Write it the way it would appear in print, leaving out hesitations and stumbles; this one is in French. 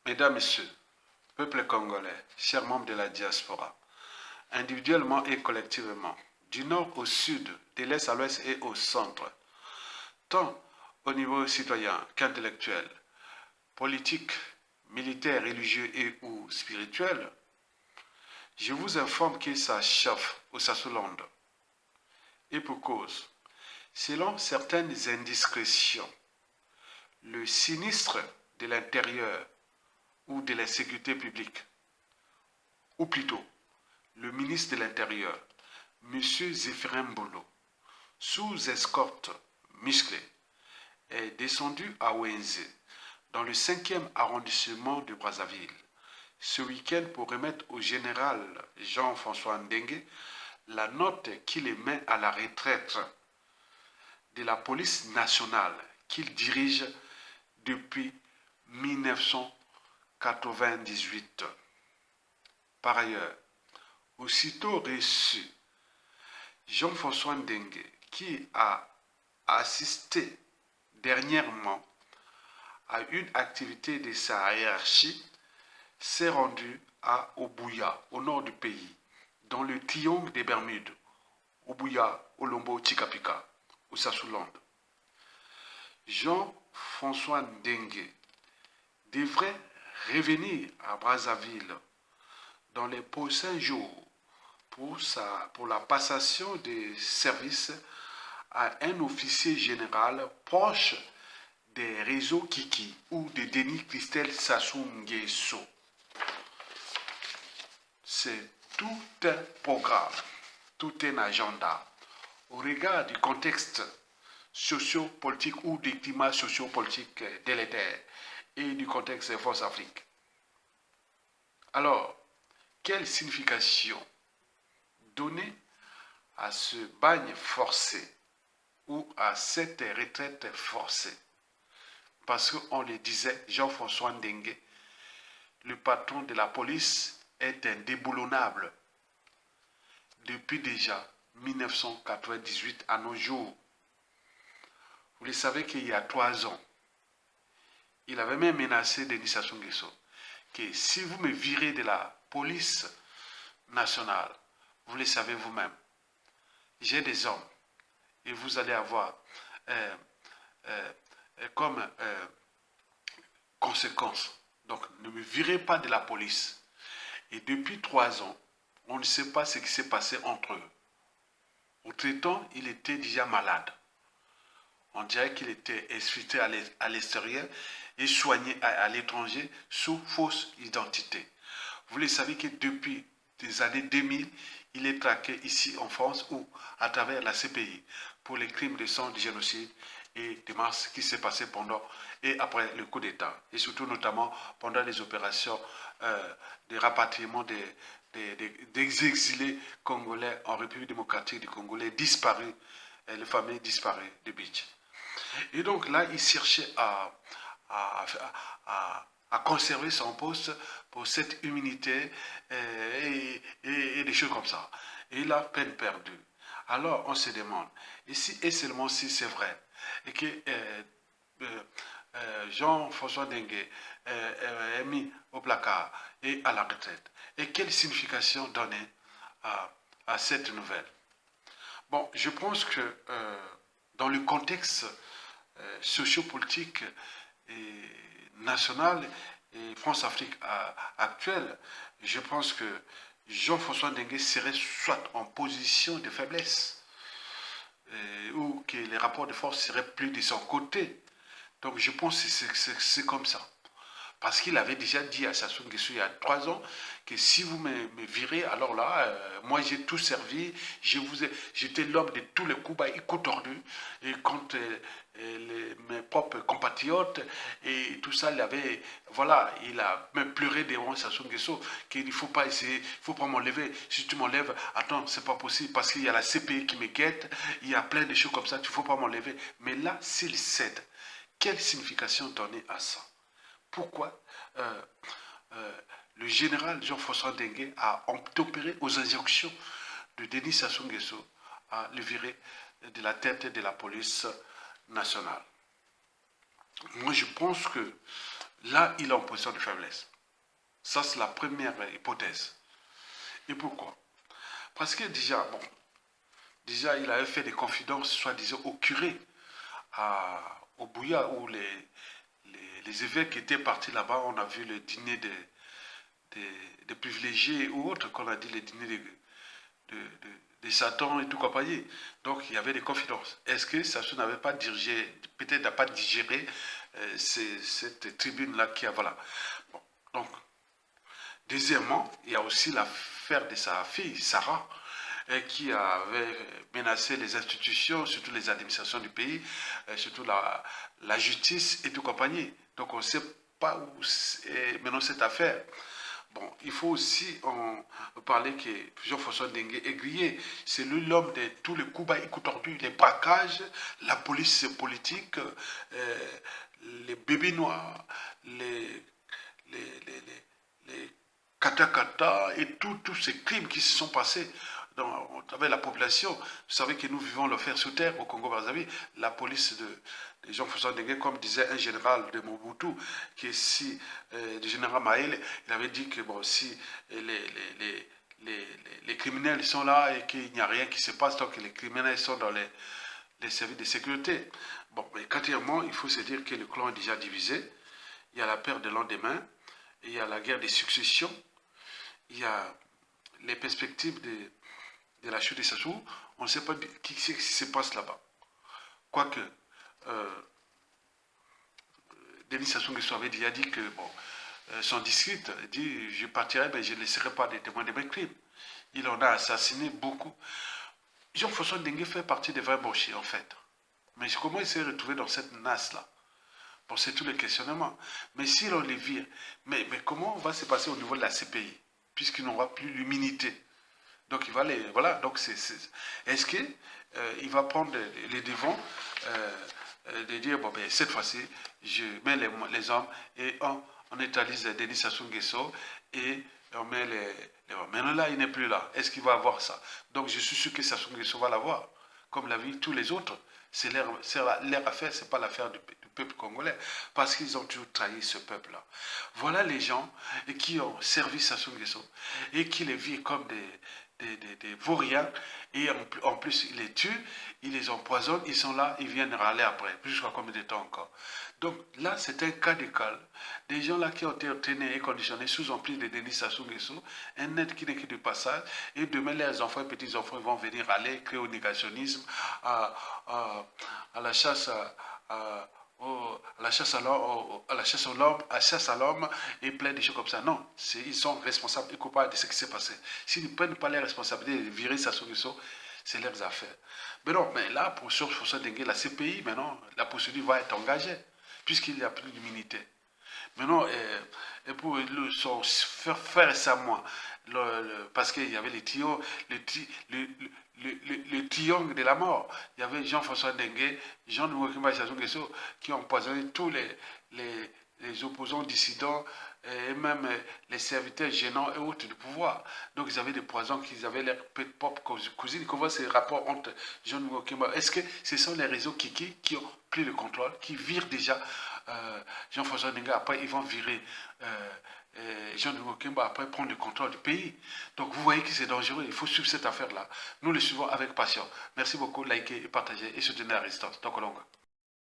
Mesdames, Messieurs, peuple congolais, chers membres de la diaspora, individuellement et collectivement, du nord au sud, de l'est à l'ouest et au centre, tant au niveau citoyen qu'intellectuel, politique, militaire, religieux et ou spirituel, je vous informe que ça chauffe au Sassoulande. Et pour cause, selon certaines indiscrétions, le sinistre de l'intérieur ou de la sécurité publique, ou plutôt le ministre de l'Intérieur, M. Zéphirin Mbolo, sous escorte musclée, est descendu à Ouenze, dans le 5e arrondissement de Brazzaville, ce week-end pour remettre au général Jean-François Ndengue la note qu'il émet à la retraite de la police nationale qu'il dirige depuis 1998. Par ailleurs, aussitôt reçu, Jean-François Ndengue, qui a assisté dernièrement à une activité de sa hiérarchie, s'est rendu à Obuya, au nord du pays, dans le triangle des Bermudes, Obuya, Olombo, Chikapika, au Sassoulande. Jean-François Ndengue devrait revenir à Brazzaville dans les prochains jours pour la passation des services à un officier général proche des réseaux Kiki ou de Denis Christelle Sassou Nguesso. C'est tout un programme, tout un agenda au regard du contexte socio-politique ou du climat socio-politique délétère et du contexte des forces Afrique. Alors, quelle signification donner à ce bagne forcé ou à cette retraite forcée? Parce qu'on le disait, Jean-François Ndengue, le patron de la police, est indéboulonnable depuis déjà 1998 à nos jours. Vous le savez qu'il y a 3 ans, il avait même menacé Denis Sassou Nguesso que si vous me virez de la police nationale, vous le savez vous-même, j'ai des hommes et vous allez avoir comme conséquence. Donc ne me virez pas de la police. Et depuis 3 ans, on ne sait pas ce qui s'est passé entre eux. Autrement, il était déjà malade. On dirait qu'il était exfiltré à l'extérieur et soigné à l'étranger sous fausse identité. Vous le savez que depuis les années 2000, il est traqué ici en France ou à travers la CPI pour les crimes de sang, de génocide et de mars qui s'est passé pendant et après le coup d'État. Et surtout notamment pendant les opérations de rapatriement des exilés congolais en République démocratique du Congo, les disparus, les familles disparues de Beach. Et donc là, il cherchait à conserver son poste pour cette immunité et des choses comme ça. Et il a peine perdue. Alors on se demande, et si et seulement si c'est vrai, et que Jean-François Ndengue est mis au placard et à la retraite, et quelle signification donner à cette nouvelle? Bon, je pense que dans le contexte sociopolitique et national et France-Afrique actuelle, je pense que Jean-François Ndengue serait soit en position de faiblesse ou que les rapports de force seraient plus de son côté. Donc je pense que c'est comme ça. Parce qu'il avait déjà dit à Sassou Nguesso il y a 3 ans que si vous me virez, alors là, moi j'ai tout servi, j'étais l'homme de tous les coups bas et coups tordus, et contre mes propres compatriotes, et tout ça, voilà, il a même pleuré devant Sassou Nguesso, qu'il ne faut pas essayer, il ne faut pas m'enlever, si tu m'enlèves, attends, c'est pas possible, parce qu'il y a la CPI qui me guette, il y a plein de choses comme ça, il ne faut pas m'enlever. Mais là, s'il cède, quelle signification donner à ça? Pourquoi le général Jean-François Ndengue a opéré aux injonctions de Denis Sassou Nguesso à le virer de la tête de la police nationale? Moi, je pense que là, il est en position de faiblesse. Ça, c'est la première hypothèse. Et pourquoi? Parce que déjà, bon, déjà, il avait fait des confidences, soi-disant, au curé, au Bouya, où les évêques étaient partis là-bas. On a vu le dîner des privilégiés ou autres, qu'on a dit le dîner des Satan et tout compagnie. Donc, il y avait des confidences. Est-ce que Sassou n'avait pas dirigé, peut-être n'a pas digéré cette tribune-là qui a, voilà. Bon, donc, deuxièmement, il y a aussi l'affaire de sa fille, Sarah, qui avait menacé les institutions, surtout les administrations du pays, surtout la justice et tout compagnie. Donc on ne sait pas où est maintenant cette affaire. Bon, il faut aussi en parler que Jean-François Dengue est grillé. C'est lui l'homme de tous les coups bas et coups tordus, les braquages, la police politique, les bébés noirs, les katakata et tous ces crimes qui se sont passés avec la population. Vous savez que nous vivons l'affaire sous terre au Congo-Brazzaville. La police de Jean-François Dengue, comme disait un général de Mobutu, qui est si, le général Maël, il avait dit que bon, si les criminels sont là et qu'il n'y a rien qui se passe, donc les criminels sont dans les services de sécurité. Bon, mais quatrièmement, il faut se dire que le clan est déjà divisé. Il y a la perte de lendemain, il y a la guerre des successions, il y a les perspectives de la chute de Sassou. On ne sait pas ce qui se passe là-bas. Quoique, Denis Sassou Nguesso avait déjà dit que bon, son district dit je partirai, mais je ne laisserai pas des témoins de mes crimes. Il en a assassiné beaucoup. Jean-François Dengue fait partie des vrais bochers, en fait. Mais comment il s'est retrouvé dans cette nasse-là? Bon, c'est tous les questionnements. Mais si l'on les vire, mais comment va se passer au niveau de la CPI? Puisqu'il n'aura plus l'immunité. Donc il va les. Voilà, donc est-ce qu'il va prendre les devants de dire, bon, ben, cette fois-ci, je mets les hommes et on étalise Denis Sassou Nguesso et on met les hommes. Maintenant là, il n'est plus là. Est-ce qu'il va avoir ça? Donc je suis sûr que Sassou Nguesso va l'avoir, comme l'a vu tous les autres. C'est leur affaire, ce n'est pas l'affaire du peuple congolais, parce qu'ils ont toujours trahi ce peuple-là. Voilà les gens qui ont servi Sassou Nguesso et qui les vivent comme des vauriens, et en plus ils les tuent, ils les empoisonnent, ils sont là, ils viennent râler après, jusqu'à combien de temps encore. Donc là, c'est un cas d'école. Des gens là qui ont été entraînés et conditionnés sous emprise de Denis Sassou Nguesso, un être qui n'est que du passage, et demain les enfants et petits-enfants vont venir aller créer au négationnisme, à la chasse à la chasse à l'homme, à l'homme et plein de choses comme ça. Non, ils sont responsables et coupables de ce qui s'est passé. S'ils ne prennent pas les responsabilités de virer Sassou Nguesso, c'est leurs affaires. Mais non, mais là, pour François Dengue, la CPI, maintenant, la procédure va être engagée, puisqu'il n'y a plus d'immunité. Maintenant, et pour faire récemment, parce qu'il y avait les triangles de la mort. Il y avait Jean-François Dengue, Jean Nwokimba Sassou Nguesso, qui ont empoisonné tous les opposants dissidents et même les serviteurs gênants et autres du pouvoir. Donc ils avaient des poisons qu'ils avaient leur propre cousine. Comment ces rapports entre Jean Nwokimba? Est-ce que ce sont les réseaux Kiki qui ont pris le contrôle, qui virent déjà Jean-François Dengue? Après, ils vont virer Jean Nwokimba, après prendre le contrôle du pays. Donc vous voyez que c'est dangereux, il faut suivre cette affaire-là. Nous le suivons avec passion. Merci beaucoup, likez et partagez et soutenez la résistance. Donc,